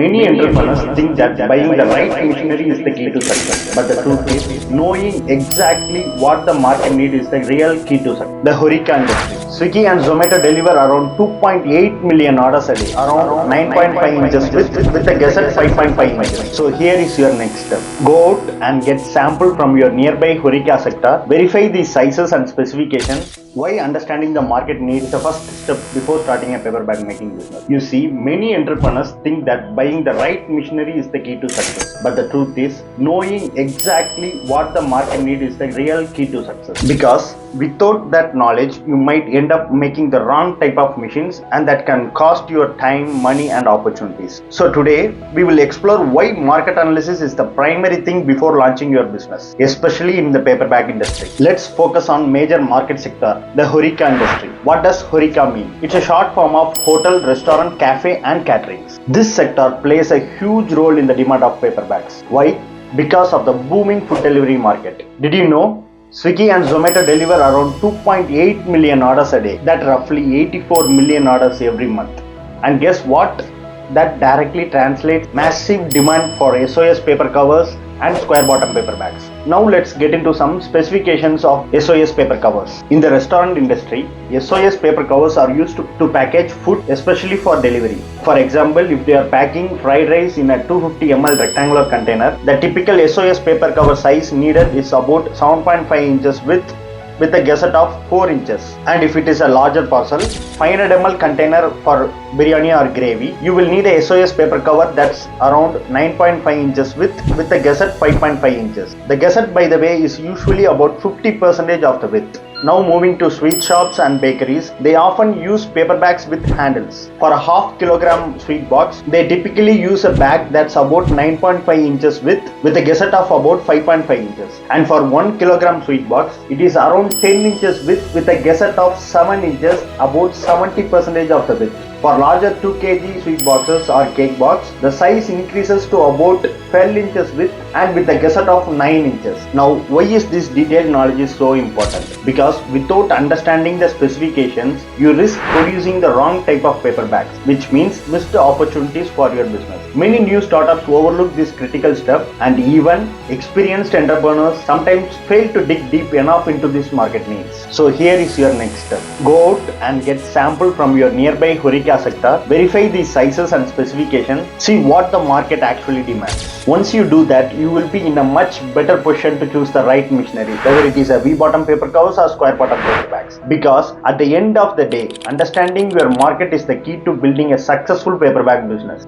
Many entrepreneurs think that buying the right machinery is the key to success. But the truth is, knowing exactly what the market needs is the real key to success. The Horeca industry. Swiggy and Zomato deliver around 2.8 million orders a day, around 9.5 inches with a guess at 5.5 inches. So here is your next step. Go out and get sample from your nearby Horeca sector. Verify the sizes and specifications. Why understanding the market needs is the first step before starting a paper bag making business. You see, many entrepreneurs think that buying the right machinery is the key to success. But the truth is, knowing exactly what the market needs is the real key to success. Because without that knowledge, you might end up making the wrong type of machines, and that can cost your time, money, and opportunities. So today, we will explore why market analysis is the primary thing before launching your business, especially in the paper bag industry. Let's focus on major market sector, the Horeca industry. What does Horeca mean? It's a short form of hotel, restaurant, cafe, and caterings. This sector plays a huge role in the demand of paper bags. Why? Because of the booming food delivery market. Did you know? Swiggy and Zomato deliver around 2.8 million orders a day. That's roughly 84 million orders every month. And guess what? That directly translates massive demand for SOS paper covers and square bottom paper bags. Now let's get into some specifications of SOS paper covers. In the restaurant industry, SOS paper covers are used to package food, especially for delivery. For example, if they are packing fried rice in a 250 ml rectangular container, the typical SOS paper cover size needed is about 7.5 inches with a gusset of 4 inches. And if it is a larger parcel, 500 ml container for biryani or gravy, you will need a SOS paper cover that's around 9.5 inches with a gusset 5.5 inches. The gusset, by the way, is usually about 50% of the width. Now moving to sweet shops and bakeries, they often use paper bags with handles. For a half kilogram sweet box, they typically use a bag that's about 9.5 inches width with a gusset of about 5.5 inches. And for 1 kilogram sweet box, it is around 10 inches width with a gusset of 7 inches, about 70% of the width. For larger 2 kg sweet boxes or cake box, the size increases to about 12 inches width and with a gusset of 9 inches. Now, why is this detailed knowledge is so important? Because without understanding the specifications, you risk producing the wrong type of paper bags, which means missed opportunities for your business. Many new startups overlook this critical step, and even experienced entrepreneurs sometimes fail to dig deep enough into this market needs. So here is your next step. Go out and get sample from your nearby Horeca sector, verify the sizes and specifications, see what the market actually demands. Once you do that, you will be in a much better position to choose the right machinery, whether it is a V-bottom paper covers or square bottom paper bags. Because at the end of the day, understanding your market is the key to building a successful paper bag business.